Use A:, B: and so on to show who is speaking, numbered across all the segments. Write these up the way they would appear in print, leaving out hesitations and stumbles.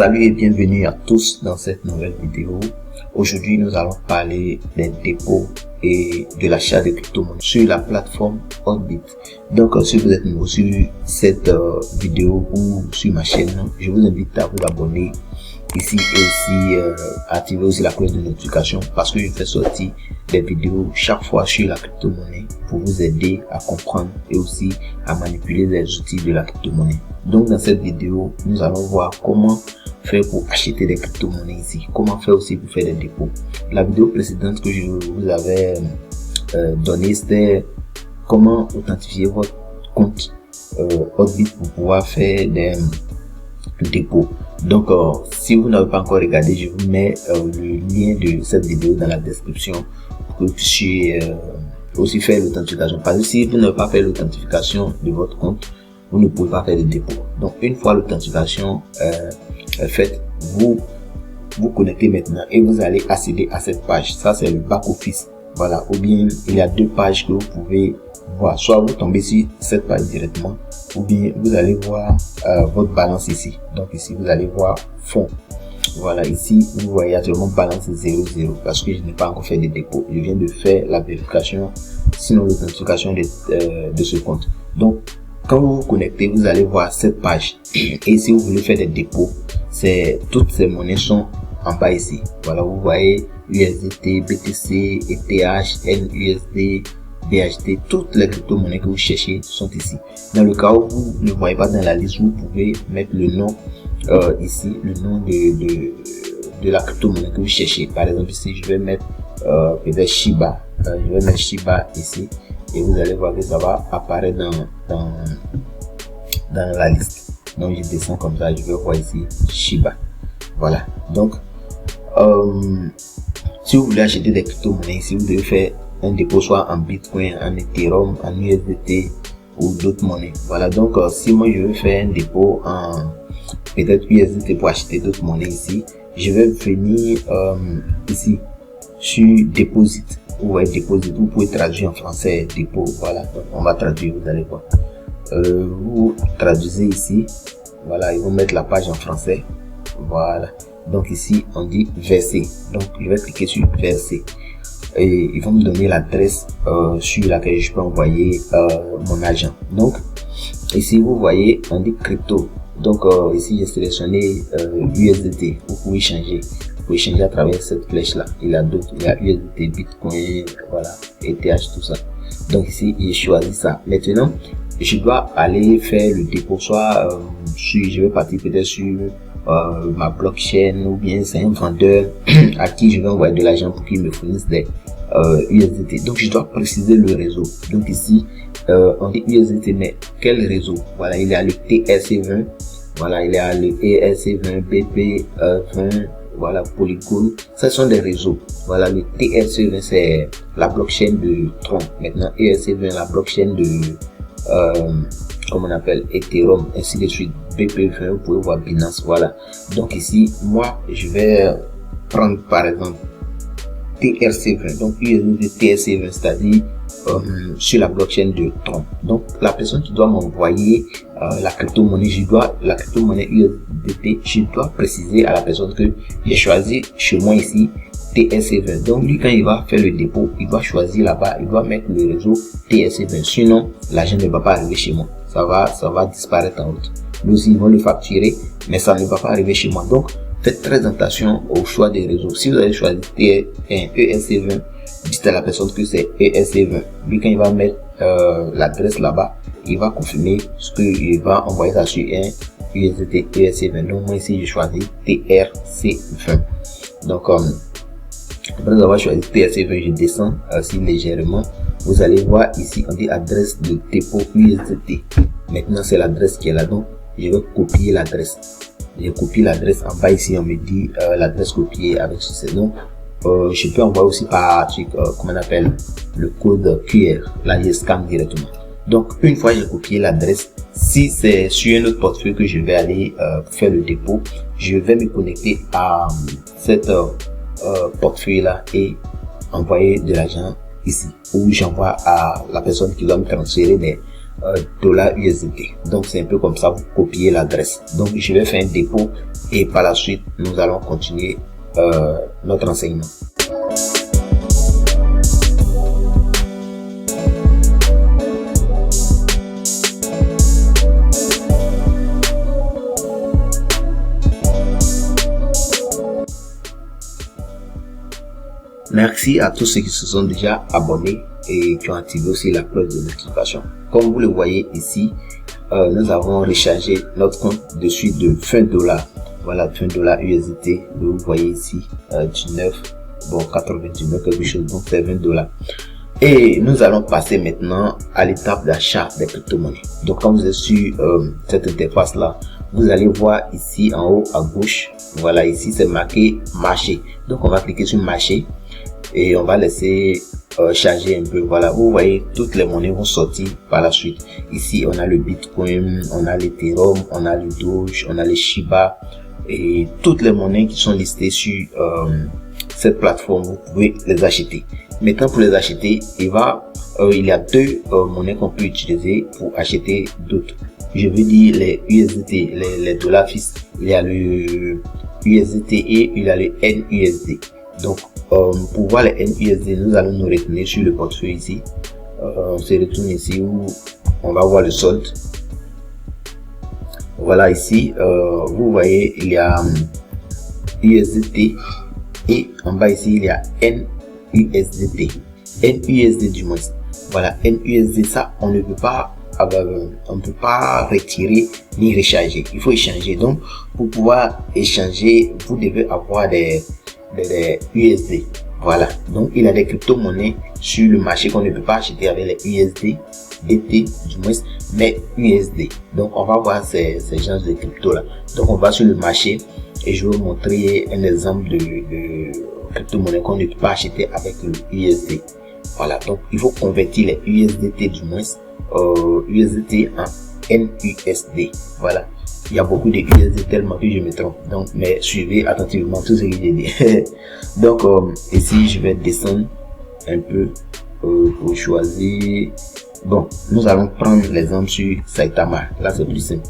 A: Salut et bienvenue à tous dans cette nouvelle vidéo. Aujourd'hui, nous allons parler des dépôts et de l'achat de crypto-monnaies sur la plateforme Hotbit. Donc, si vous êtes nouveau sur cette vidéo ou sur ma chaîne, je vous invite à vous abonner ici et aussi activer aussi la cloche de notification parce que je fais sortir des vidéos chaque fois sur la crypto-monnaie pour vous aider à comprendre et aussi à manipuler les outils de la crypto-monnaie. Donc, dans cette vidéo, nous allons voir comment faire pour acheter des crypto-monnaies ici, comment faire aussi pour faire des dépôts. La vidéo précédente que je vous avais donnée, c'était comment authentifier votre compte Hotbit pour pouvoir faire des dépôts. Donc, si vous n'avez pas encore regardé, je vous mets le lien de cette vidéo dans la description pour que vous puissiez aussi faire l'authentification. Parce que si vous n'avez pas fait l'authentification de votre compte, vous ne pouvez pas faire de dépôt. Donc, une fois l'authentification faite, vous connectez maintenant et vous allez accéder à cette page. Ça, c'est le back-office. Voilà. Ou bien, il y a deux pages que vous pouvez voir. Soit vous tombez sur cette page directement, ou bien vous allez voir votre balance ici. Donc, ici, vous allez voir fonds. Voilà, ici, vous voyez actuellement balance 0,0 parce que je n'ai pas encore fait de dépôt. Je viens de faire la vérification, sinon l'authentification de ce compte. Donc, quand vous vous connectez, vous allez voir cette page. Et si vous voulez faire des dépôts, toutes ces monnaies sont en bas ici. Voilà, vous voyez USDT, BTC, ETH, NUSD, BHT, toutes les crypto-monnaies que vous cherchez sont ici. Dans le cas où vous ne voyez pas dans la liste, vous pouvez mettre le nom ici, le nom de la crypto-monnaie que vous cherchez. Par exemple, ici, je vais mettre peut-être Shiba. Je vais mettre Shiba ici. Et vous allez voir que ça va apparaître dans la liste. Donc je descends comme ça, je vais voir ici Shiba. Voilà. Donc si vous voulez acheter des crypto-monnaies ici, vous devez faire un dépôt soit en Bitcoin, en Ethereum, en USDT ou d'autres monnaies. Voilà. Donc si moi je veux faire un dépôt en peut-être USDT pour acheter d'autres monnaies ici, je vais venir ici sur Deposit. Vous voyez Deposit, vous pouvez traduire en français dépôt. Voilà, donc on va traduire, vous allez voir. Vous traduisez ici, voilà, ils vont mettre la page en français. Voilà, donc ici on dit verser. Donc je vais cliquer sur verser et ils vont me donner l'adresse sur laquelle je peux envoyer mon argent. Donc ici vous voyez on dit crypto. Donc ici j'ai sélectionné USDT. Vous pouvez changer. Vous pouvez changer à travers cette flèche là. Il y a d'autres, il y a USDT, Bitcoin, voilà, ETH, tout ça. Donc ici j'ai choisi ça. Maintenant je dois aller faire le dépôt, soit je vais partir peut-être sur ma blockchain, ou bien c'est un vendeur à qui je vais envoyer de l'argent pour qu'il me fournisse des USDT. Donc je dois préciser le réseau. Donc ici on dit USDT, mais quel réseau? Voilà, il y a le TRC20, voilà, il y a le ERC20, BP20, voilà, Polygon. Ce sont des réseaux. Voilà, le TRC20 c'est la blockchain de Tron. Maintenant ERC20 la blockchain de comme on appelle Ethereum, ainsi de suite. BP20, vous pouvez voir Binance. Voilà. Donc ici moi je vais prendre par exemple TRC20. Donc USDT TRC20, c'est-à-dire sur la blockchain de Tron. Donc la personne qui doit m'envoyer la crypto-monnaie, la crypto-monnaie USDT, je dois préciser à la personne que j'ai choisi chez moi ici TRC20. Donc lui, quand il va faire le dépôt, il doit choisir là-bas, il doit mettre le réseau TRC20. Sinon l'argent ne va pas arriver chez moi, ça va disparaître en route. Nous aussi, ils vont le facturer, mais ça ne va pas arriver chez moi. Donc faites très attention au choix des réseaux. Si vous avez choisi ERC20, dites à la personne que c'est ERC20. Lui, quand il va mettre l'adresse là-bas, il va confirmer ce qu'il va envoyer ça sur un USDT ERC20. Donc moi ici, j'ai choisi TRC20. Donc après avoir choisi TRC20, je descends aussi légèrement. Vous allez voir ici, on dit adresse de dépôt USDT. Maintenant, c'est l'adresse qui est là. Donc, je vais copier l'adresse. Je copie l'adresse en bas ici. On me dit l'adresse copiée avec ce nom. Je peux envoyer aussi par comment on appelle le code QR. Là, je scanne directement. Donc, une fois j'ai copié l'adresse, si c'est sur un autre portefeuille que je vais aller faire le dépôt, je vais me connecter à cette portefeuille là et envoyer de l'argent ici, où j'envoie à la personne qui doit me transférer des $USDT. Donc c'est un peu comme ça, vous copiez l'adresse. Donc je vais faire un dépôt et par la suite, nous allons continuer notre enseignement. Merci à tous ceux qui se sont déjà abonnés et qui ont activé aussi la cloche de notification. Comme vous le voyez ici, nous avons rechargé notre compte dessus de $20. Voilà, $20 USDT. Vous voyez ici, 99 quelque chose, donc c'est $20. Et nous allons passer maintenant à l'étape d'achat des crypto-monnaies. Donc quand vous êtes sur cette interface là, vous allez voir ici en haut à gauche, voilà, ici c'est marqué marché. Donc on va cliquer sur marché et on va laisser charger un peu. Voilà, vous voyez, toutes les monnaies vont sortir par la suite. Ici on a le Bitcoin, on a l'Ethereum, on a le Doge, on a les Shiba et toutes les monnaies qui sont listées sur cette plateforme. Vous pouvez les acheter. Maintenant, pour les acheter, il y a deux monnaies qu'on peut utiliser pour acheter d'autres. Je veux dire les USDT, les dollars fixes. Il y a le USDT et il y a le NUSD. Donc, pour voir les NUSD, nous allons nous retourner sur le portefeuille ici. On se retourne ici où on va voir le solde. Voilà, ici, vous voyez, il y a USDT et en bas ici, il y a NUSDT. NUSD du moins. Voilà, NUSD, ça, on ne peut pas retirer ni recharger. Il faut échanger. Donc, pour pouvoir échanger, vous devez avoir des USD. Voilà. Donc, il y a des crypto-monnaies sur le marché qu'on ne peut pas acheter avec les USD, DT du moins, mais USD. Donc, on va voir ces genres de crypto-là. Donc, on va sur le marché et je vais vous montrer un exemple de crypto-monnaie qu'on ne peut pas acheter avec le USD. Voilà. Donc, il faut convertir les USDT du moins, USDT en NUSD. Voilà. Il y a beaucoup de USD tellement que je me trompe. Donc, mais suivez attentivement tout ce que j'ai dit. Donc, ici, je vais descendre un peu pour choisir. Bon, nous allons prendre l'exemple sur Saitama. Là, c'est plus simple.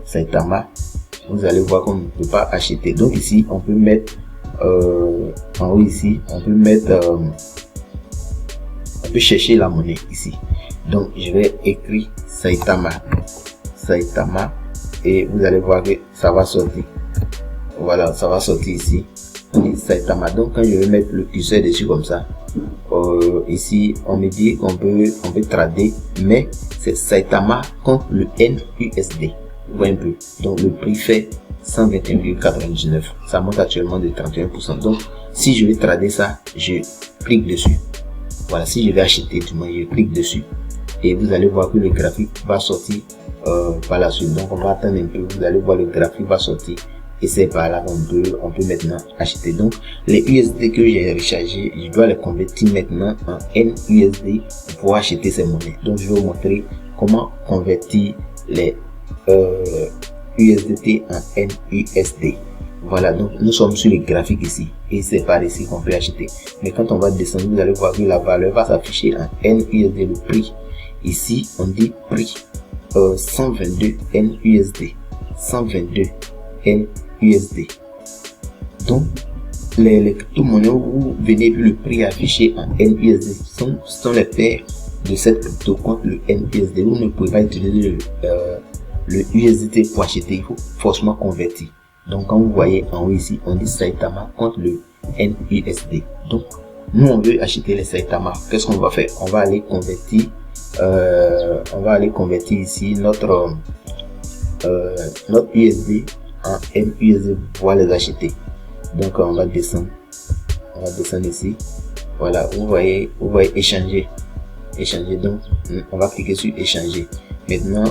A: Saitama, vous allez voir qu'on ne peut pas acheter. Donc, ici, on peut mettre en haut ici, on peut mettre, on peut chercher la monnaie ici. Donc, je vais écrire Saitama. Saitama. Et vous allez voir que ça va sortir. Voilà, ça va sortir ici. On dit Saitama. Donc quand je vais mettre le curseur dessus comme ça, ici on me dit qu'on peut trader, mais c'est Saitama contre le NUSD. Vous voyez un peu. Donc le prix fait 121,99. Ça monte actuellement de 31%. Donc si je vais trader ça, je clique dessus. Voilà, si je vais acheter du moins, je clique dessus. Et vous allez voir que le graphique va sortir par la suite. Donc on va attendre un peu, vous allez voir le graphique va sortir et c'est par là qu'on peut maintenant acheter. Donc les USD que j'ai rechargé, je dois les convertir maintenant en NUSD pour pouvoir acheter ces monnaies. Donc je vais vous montrer comment convertir les USDT en NUSD. Voilà, donc nous sommes sur le graphique ici et c'est par ici qu'on peut acheter. Mais quand on va descendre, vous allez voir que la valeur va s'afficher en NUSD, le prix. Ici on dit prix 122 NUSD, 122 NUSD. Donc les crypto-monnaies où vous venez vu le prix affiché en NUSD sont les paires de cette crypto contre le NUSD. Vous ne pouvez pas utiliser le USDT pour acheter, il faut forcément convertir. Donc quand vous voyez en haut ici, on dit Saitama contre le NUSD. Donc nous on veut acheter les Saitama. Qu'est-ce qu'on va faire? On va aller convertir ici notre USD en NUSD pour pouvoir les acheter. Donc on va descendre ici. Voilà, vous voyez échanger. Donc on va cliquer sur échanger. Maintenant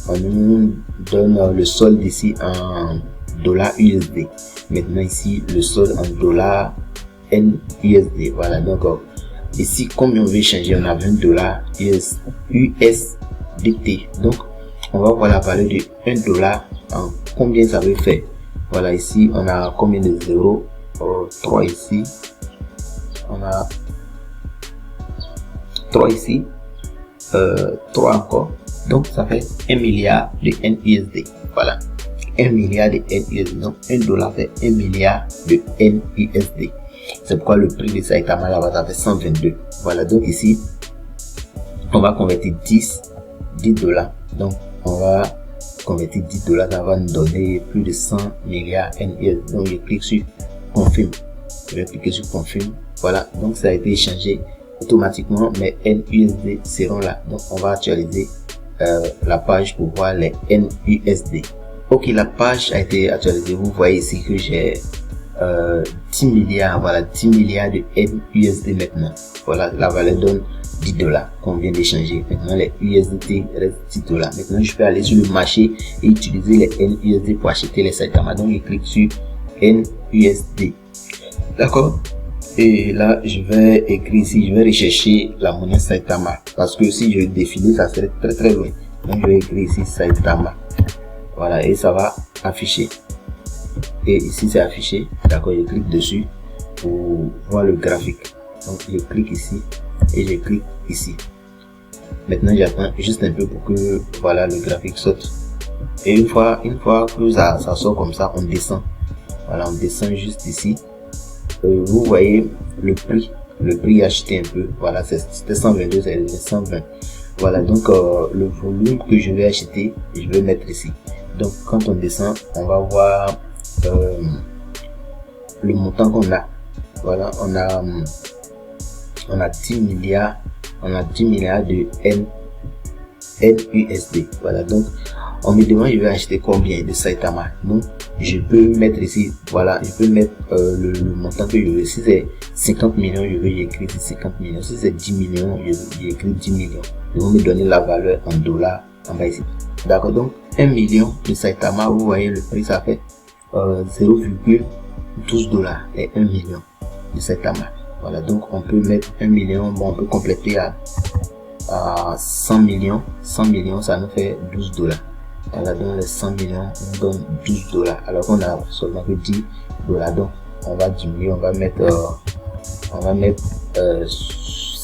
A: on nous donne le solde ici en dollars USD. Maintenant ici le solde en dollars NUSD. Voilà, donc ici combien on veut changer, on a $20 USDT. Donc on va voir la valeur de $1 en combien ça veut faire. Voilà, ici on a combien de zéros, 3 ici, on a 3 ici, 3 encore, donc ça fait 1 milliard de NUSD. Voilà, 1 milliard de NUSD. Donc 1 dollar fait 1 milliard de NUSD. C'est pourquoi le prix de Saitama là-bas ça fait 122. Voilà, donc ici on va convertir 10 dollars. Donc on va convertir 10 dollars, ça va nous donner plus de 100 milliards NUSD. Donc je clique sur confirme. Je vais cliquer sur confirme. Voilà, donc ça a été échangé automatiquement. Mes NUSD seront là. Donc on va actualiser la page pour voir les NUSD. Ok, la page a été actualisée. Vous voyez ici que j'ai 10 milliards, voilà, 10 milliards de NUSD maintenant. Voilà, la valeur donne 10 dollars qu'on vient d'échanger. Maintenant, les USDT restent 10 dollars. Maintenant, je peux aller sur le marché et utiliser les NUSD pour acheter les Saitama. Donc, je clique sur NUSD. D'accord? Et là, je vais écrire ici, je vais rechercher la monnaie Saitama. Parce que si je défile, ça serait très très loin. Donc, je vais écrire ici Saitama. Voilà, et ça va afficher. Et ici, c'est affiché. D'accord, je clique dessus pour voir le graphique. Donc, je clique ici et je clique ici. Maintenant, j'attends juste un peu pour que voilà le graphique saute. Et une fois que ça sort comme ça, on descend. Voilà, on descend juste ici. Vous voyez le prix acheté un peu. Voilà, c'était 122, c'est 120. Voilà, donc le volume que je vais acheter, je vais mettre ici. Donc, quand on descend, on va voir le montant qu'on a. Voilà, on a 10 milliards de NUSD. Voilà, donc on me demande je vais acheter combien de Saitama. Donc je peux mettre ici, voilà, je peux mettre le montant que je veux. Si c'est 50 millions, je veux écrire 50 millions. Si c'est 10 millions, je écris 10 millions. Ils vont me donner la valeur en dollars en bas ici. D'accord, donc 1 million de Saitama, vous voyez le prix, ça fait 0,12 dollars et 1 million de Saitama. Voilà, donc on peut mettre 1 million, bon, on peut compléter à 100 millions. 100 millions, ça nous fait 12 dollars. Voilà, donc les 100 millions, on donne 12 dollars. Alors qu'on a seulement que 10 dollars. Donc, on va diminuer, on va mettre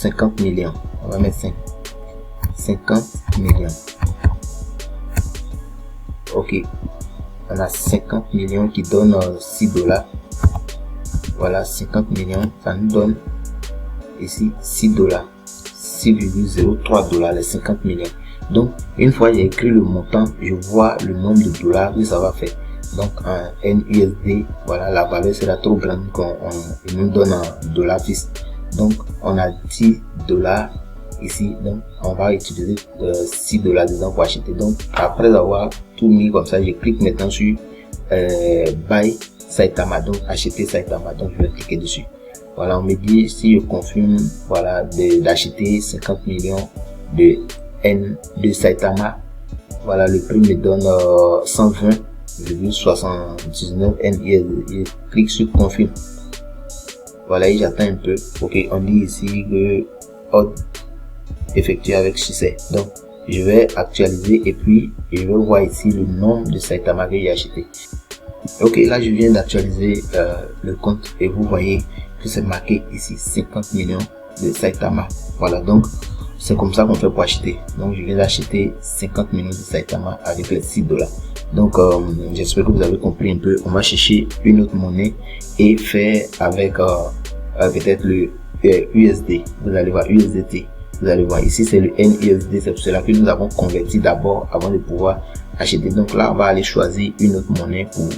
A: 50 millions. On va mettre 50 millions. Ok. On a 50 millions qui donnent 6 dollars. Voilà, 50 millions, ça nous donne ici 6 dollars. 6,03 dollars, les 50 millions. Donc, une fois j'ai écrit le montant, je vois le nombre de dollars que ça va faire. Donc, en NUSD, voilà, la valeur sera trop grande qu'on nous donne en dollars fixe. Donc, on a 10 dollars ici. Donc, on va utiliser 6 dollars dedans pour acheter. Donc, après avoir tout mis comme ça, je clique maintenant sur Buy Saitama. Donc, acheter Saitama. Donc, je vais cliquer dessus. Voilà, on me dit si je confirme, voilà, d'acheter 50 millions de Saitama. Voilà, le prix me donne 120,79 NUSD. Je clique sur confirme. Voilà, et j'attends un peu. Ok, on dit ici que ordre effectué avec succès. Donc, je vais actualiser et puis je vais voir ici le nombre de Saitama que j'ai acheté. Ok, là je viens d'actualiser le compte et vous voyez que c'est marqué ici 50 millions de Saitama. Voilà, donc c'est comme ça qu'on fait pour acheter. Donc je viens d'acheter 50 millions de Saitama avec les 6 dollars. Donc j'espère que vous avez compris un peu. On va chercher une autre monnaie et faire avec peut-être le USD. Vous allez voir USDT. Vous allez voir ici c'est le NUSD. C'est pour cela que nous avons converti d'abord avant de pouvoir acheter. Donc là on va aller choisir une autre monnaie pour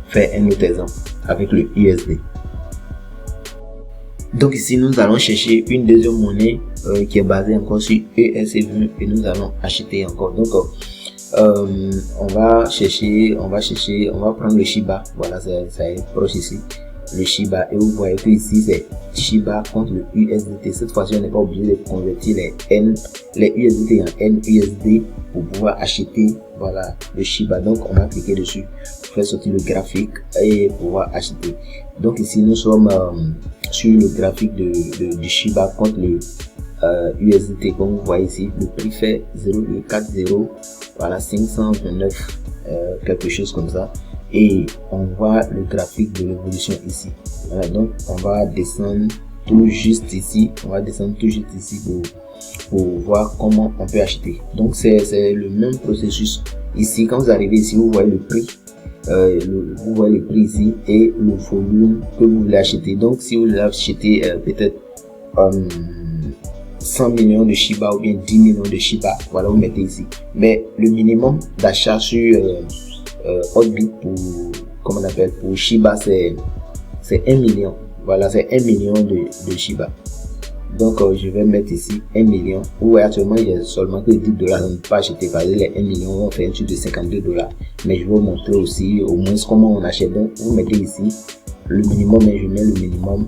A: faire un autre exemple avec le USD. Donc ici nous allons chercher une deuxième monnaie qui est basée encore sur ES20 et nous allons acheter encore. Donc on va prendre le Shiba. Voilà, ça est proche ici, le Shiba, et vous voyez que ici c'est Shiba contre le USDT. Cette fois-ci on n'est pas obligé de convertir les USDT en NUSD pour pouvoir acheter, voilà, le Shiba. Donc on va cliquer dessus pour faire sortir le graphique et pouvoir acheter. Donc ici nous sommes sur le graphique du Shiba contre le USDT. Comme vous voyez ici, le prix fait 0,40, voilà, 529 quelque chose comme ça, et on voit le graphique de l'évolution ici. Voilà, donc on va descendre tout juste ici, pour voir comment on peut acheter. Donc c'est le même processus ici. Quand vous arrivez ici, vous voyez le prix vous voyez le prix ici et le volume que vous voulez acheter. Donc si vous voulez acheter peut-être 100 millions de Shiba ou bien 10 millions de Shiba, voilà, vous mettez ici. Mais le minimum d'achat sur Hotbit pour, comment on appelle, pour Shiba, c'est 1 million. Voilà, c'est 1 million de Shiba. Donc je vais mettre ici 1 million. Où actuellement il y a seulement que 10 $. On ne peut pas acheter, par exemple les 1 million, on fait un truc de 52 $. Mais je vais vous montrer aussi au moins comment on achète. Donc vous mettez ici le minimum, et je mets le minimum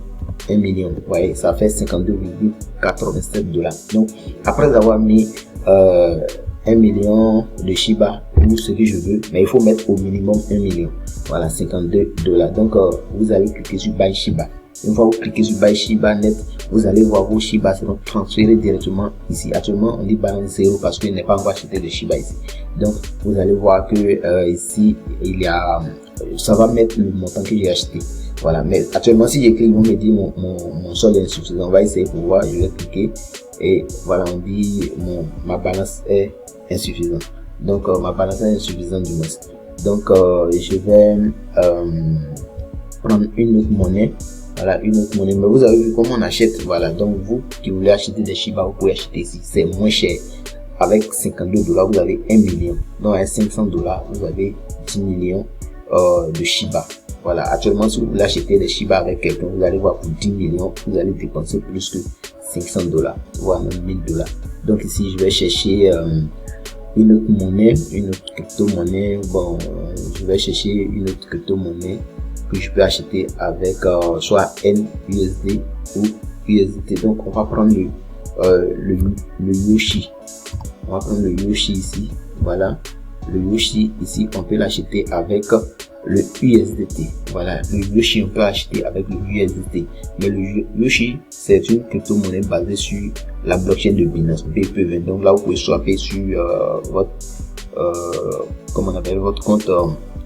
A: 1 million. Vous voyez, ça fait 52,87 $. Donc après avoir mis 1 million de Shiba ou ce que je veux, mais il faut mettre au minimum 1 million. Voilà, 52 $. Donc vous allez cliquer sur Buy Shiba. Une fois que vous cliquez sur Buy Shiba Net, vous allez voir vos Shiba seront transférés directement ici. Actuellement, on dit balance 0 parce qu'il n'est pas encore acheté de Shiba ici. Donc, vous allez voir que ici, il y a, ça va mettre le montant que j'ai acheté. Voilà. Mais actuellement, si j'écris, ils vont me dire mon solde est insuffisant. On va essayer pour voir. Je vais cliquer et voilà, on dit ma balance est insuffisante. Donc, ma balance est insuffisante du moins. Donc, je vais prendre une autre monnaie. Voilà, une autre monnaie. Mais vous avez vu comment on achète. Voilà, donc vous qui voulez acheter des Shiba, vous pouvez acheter ici. C'est moins cher. Avec 52 $, vous avez 1 million. Donc avec 500 $, vous avez 10 millions de Shiba. Voilà, actuellement, si vous voulez acheter des Shiba avec quelqu'un, vous allez voir pour 10 millions, vous allez dépenser plus que 500 $, voire même 1000 $. Donc ici, je vais chercher une autre monnaie, une autre crypto-monnaie. Bon, je vais chercher une autre crypto-monnaie que je peux acheter avec soit NUSD ou USDT. Donc on va prendre le Yoshi. On va prendre le Yoshi ici. Voilà, le Yoshi ici, on peut l'acheter avec le USDT. Voilà, le Yoshi on peut acheter avec le USDT. Mais le Yoshi, c'est une crypto-monnaie basée sur la blockchain de Binance BP20. Donc là, vous pouvez swapper sur votre comment on appelle, votre compte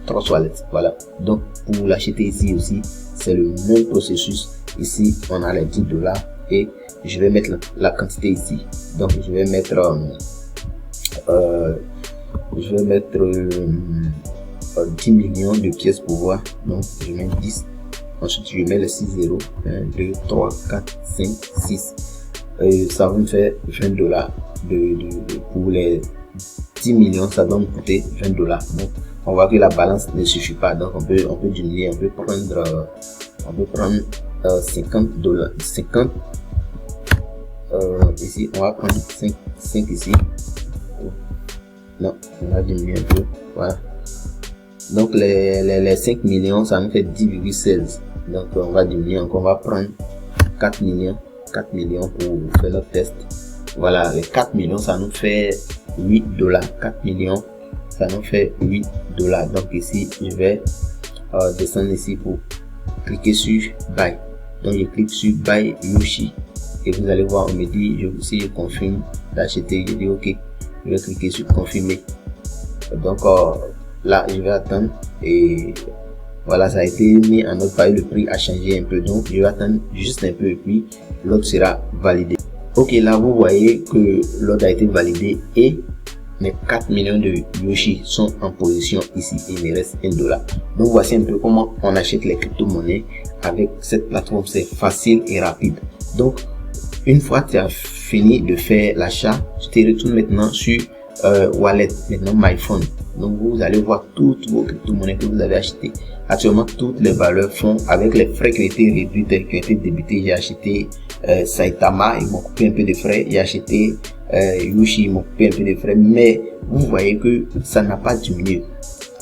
A: Trust Wallet. Voilà, donc pour l'acheter ici aussi, c'est le même processus. Ici, on a les 10 $ et je vais mettre la quantité ici. Donc je vais mettre 10 millions de pièces pour voir. Donc je mets 10. Ensuite je mets les 6 0. 1, 2, 3, 4, 5, 6. Ça va me faire 20 $. Pour les 10 millions, ça va me coûter 20 $. Donc on voit que la balance ne suffit pas. Donc on peut diminuer. On peut prendre 50 $. 50. Ici on va prendre 5 ici. Non, on va diminuer un peu. Voilà. Donc les 5 millions, ça nous fait 10,16. Donc on va diminuer encore. On va prendre 4 millions. 4 millions pour faire notre test. Voilà, les 4 millions, ça nous fait 8 $. 4 millions, ça nous fait 8 $. Donc ici, je vais descendre ici pour cliquer sur Buy. Donc je clique sur Buy Yoshi. Et vous allez voir, on me dit, si je confirme d'acheter, je dis OK. Je vais cliquer sur confirmer. Donc là, je vais attendre et voilà, ça a été mis en note. Le prix a changé un peu, donc je vais attendre juste un peu et puis l'autre sera validé. Ok, là vous voyez que l'autre a été validé et mes 4 millions de Yoshi sont en position ici. Il me reste 1 $. Donc voici un peu comment on achète les crypto-monnaies avec cette plateforme. C'est facile et rapide. Donc une fois que tu as fini de faire l'achat, tu te retournes maintenant sur Wallet, maintenant My Phone. Donc vous allez voir toutes vos crypto-monnaies que vous avez achetées. Actuellement, toutes les valeurs font avec les frais qui ont été réduits, qui ont été débités. J'ai acheté Saitama, ils m'ont coupé un peu de frais. J'ai acheté Yoshi, ils m'ont coupé un peu de frais. Mais vous voyez que ça n'a pas diminué.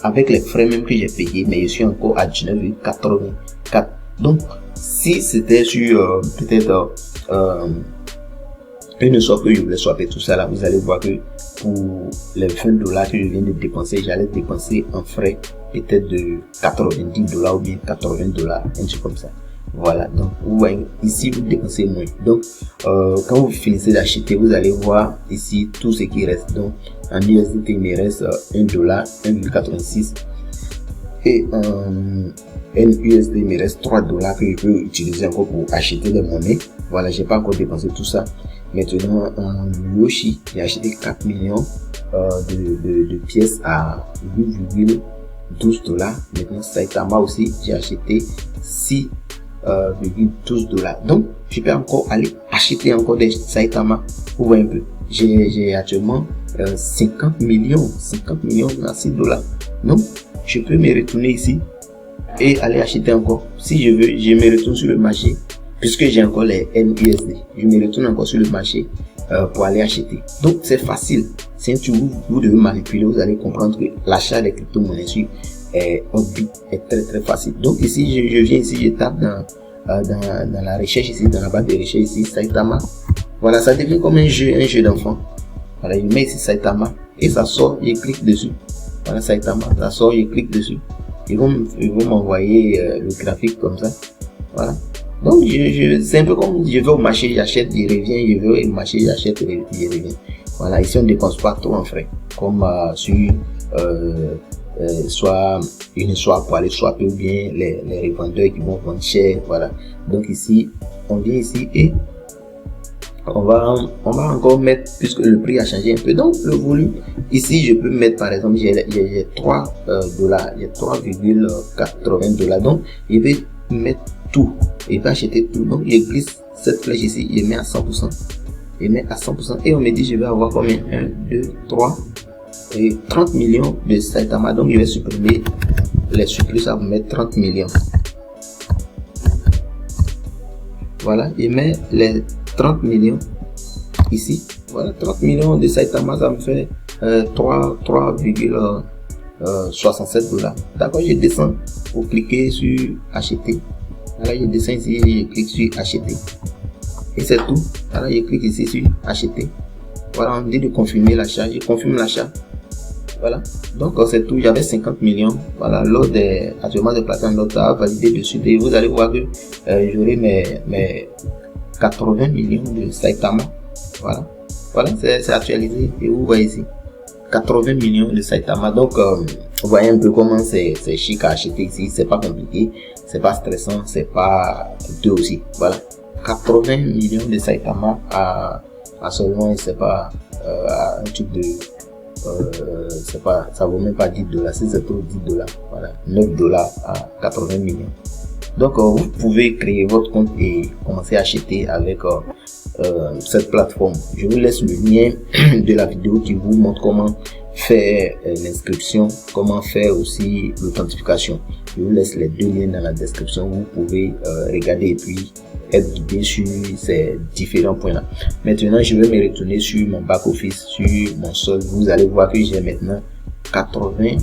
A: Avec les frais même que j'ai payés, mais je suis encore à 19,84. Donc, si c'était sur peut-être une swap que je voulais swapper tout ça là, vous allez voir que pour les 20 $ que je viens de dépenser, j'allais dépenser en frais peut-être de 90 $ ou bien 80 $, un truc comme ça. Voilà, donc vous voyez ici vous dépensez moins. Donc quand vous finissez d'acheter, vous allez voir ici tout ce qui reste. Donc en USDT il me reste 1 $, 1,86 et en NUSD il me reste 3 $ que je peux utiliser encore pour acheter des monnaies. Voilà, j'ai pas encore dépensé tout ça. Maintenant en Yoshi, j'ai acheté 4 millions de pièces à 8,9 $12. Maintenant Saitama aussi, j'ai acheté 6,12 $. Donc je peux encore aller acheter encore des Saitama. Vous voyez un peu, j'ai actuellement 50 millions à 6 $. Donc je peux me retourner ici et aller acheter encore. Si je veux, je me retourne sur le marché, puisque j'ai encore les MUSD, je me retourne encore sur le marché pour aller acheter. Donc c'est facile. C'est un truc vous devez manipuler. Vous allez comprendre que l'achat des crypto-monnaies sur Upbit est très facile. Donc ici je viens ici, je tape dans la recherche ici, dans la barre de recherche ici, Saitama. Voilà, ça devient comme un jeu d'enfant. Voilà, je mets ici Saitama et ça sort, je clique dessus. Voilà, Saitama, ça sort, je clique dessus. Ils vont m'envoyer le graphique comme ça. Voilà. Donc c'est un peu comme je vais au marché, j'achète, je reviens, je vais au marché, j'achète, je reviens. Voilà, ici on ne dépense pas trop en frais, comme sur soit une swap pour aller swapper, ou bien les revendeurs qui vont vendre cher. Voilà. Donc ici, on vient ici et on va encore mettre, puisque le prix a changé un peu, donc le volume ici je peux mettre, par exemple, j'ai 3 $, j'ai 3,80 $. Donc je vais mettre tout, je vais acheter tout. Donc je glisse cette flèche ici, je mets à 100%, je mets à 100% et on me dit je vais avoir combien? 1, 2, 3 et 30 millions de Saitama. Donc je vais supprimer les surplus, ça va me mettre 30 millions. Voilà, je mets les 30 millions ici. Voilà, 30 millions de Saitama, ça me fait 3,67 $. D'accord, je descends pour cliquer sur acheter. Voilà, je descends ici, je clique sur acheter. Et c'est tout. Voilà, je clique ici sur acheter. Voilà, on me dit de confirmer l'achat. Je confirme l'achat. Voilà, donc c'est tout. J'avais 50 millions. Voilà, lors des actuellement de plateforme d'autres a validé dessus. Et vous allez voir que j'aurai mes 80 millions de Saitama. Voilà, c'est actualisé. Et vous voyez ici 80 millions de Saitama. Donc vous voyez un peu comment c'est chic à acheter ici. C'est pas compliqué, c'est pas stressant, c'est pas coûteux aussi. Voilà, 80 millions de Saitama à seulement, c'est pas un truc de c'est pas, ça vaut même pas 10 $, c'est trop 10 $. Voilà, 9 $ à 80 millions. Donc vous pouvez créer votre compte et commencer à acheter avec cette plateforme. Je vous laisse le lien de la vidéo qui vous montre comment faire l'inscription, comment faire aussi l'authentification. Je vous laisse les deux liens dans la description. Vous pouvez regarder et puis être guidé sur ces différents points là. Maintenant je vais me retourner sur mon back office, sur mon solde. Vous allez voir que j'ai maintenant 80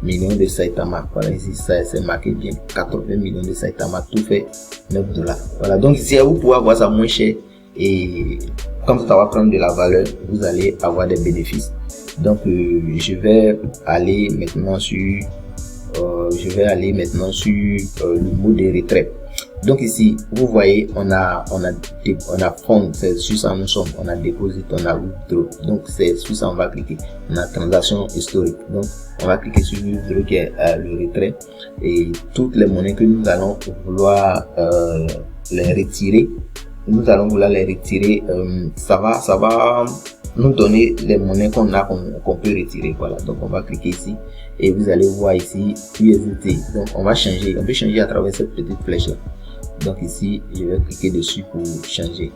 A: millions de Saitama. Voilà, ici ça c'est marqué bien, 80 millions de Saitama, tout fait 9 $. Voilà, donc ici vous pouvez avoir ça moins cher et comme ça va prendre de la valeur, vous allez avoir des bénéfices. Donc je vais aller maintenant sur le mode de retrait. Donc ici vous voyez on a fond, c'est sur ça nous sommes, on a déposé, on a withdraw. Donc c'est sur ça on va cliquer. On a transaction historique, donc on va cliquer sur withdraw qui est le retrait, et toutes les monnaies que nous allons vouloir les retirer, ça va nous donner les monnaies qu'on peut retirer. Voilà, donc on va cliquer ici et vous allez voir ici USDT. Donc on peut changer à travers cette petite flèche là. Donc ici je vais cliquer dessus pour changer.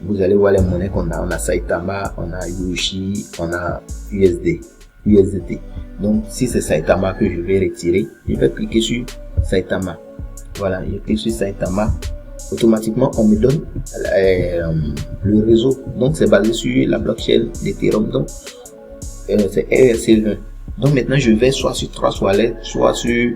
A: Vous allez voir les monnaies qu'on a. On a Saitama, on a Yoshi, on a USDT. Donc si c'est Saitama que je vais retirer, je vais cliquer sur Saitama. Voilà, je clique sur Saitama. Automatiquement on me donne le réseau. Donc c'est basé sur la blockchain d'Ethereum. Donc c'est ERC20. Donc maintenant je vais soit sur 3 wallets, soit sur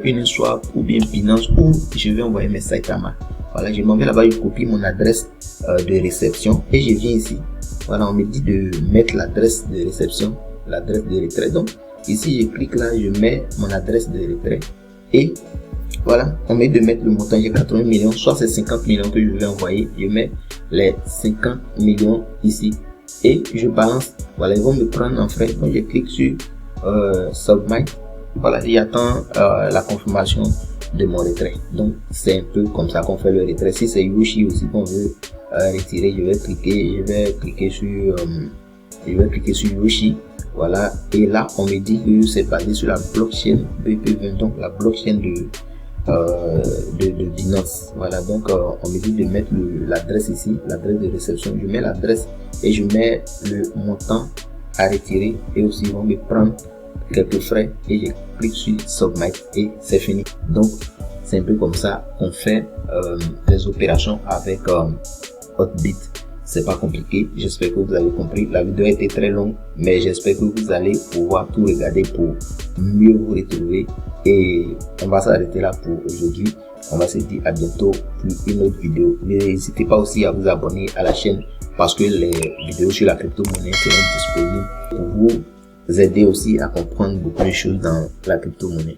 A: une swap ou bien Binance, où je vais envoyer mes Saitama. Voilà, je m'en vais là-bas, je copie mon adresse de réception et je viens ici. Voilà, on me dit de mettre l'adresse de réception, l'adresse de retrait. Donc ici je clique là, je mets mon adresse de retrait et voilà, on met de mettre le montant. J'ai 80 millions, soit c'est 50 millions que je vais envoyer. Je mets les 50 millions ici et je balance. Voilà, ils vont me prendre en frais. Donc je clique sur Submit. Voilà, j'attends la confirmation de mon retrait. Donc c'est un peu comme ça qu'on fait le retrait. Si c'est Yoshi aussi qu'on veut retirer, je vais cliquer sur Je vais cliquer sur Yoshi. Voilà, et là on me dit que c'est basé sur la blockchain BP20, donc la blockchain de Binance. Voilà, donc on me dit de mettre l'adresse ici, l'adresse de réception. Je mets l'adresse et je mets le montant à retirer, et aussi ils vont me prendre quelques frais, et je clique sur Submit et c'est fini. Donc c'est un peu comme ça qu'on fait les opérations avec Hotbit. C'est pas compliqué, j'espère que vous avez compris. La vidéo a été très longue, mais j'espère que vous allez pouvoir tout regarder pour mieux vous retrouver. Et on va s'arrêter là pour aujourd'hui. On va se dire à bientôt pour une autre vidéo. N'hésitez pas aussi à vous abonner à la chaîne, parce que les vidéos sur la crypto-monnaie seront disponibles pour vous aider aussi à comprendre beaucoup de choses dans la crypto-monnaie.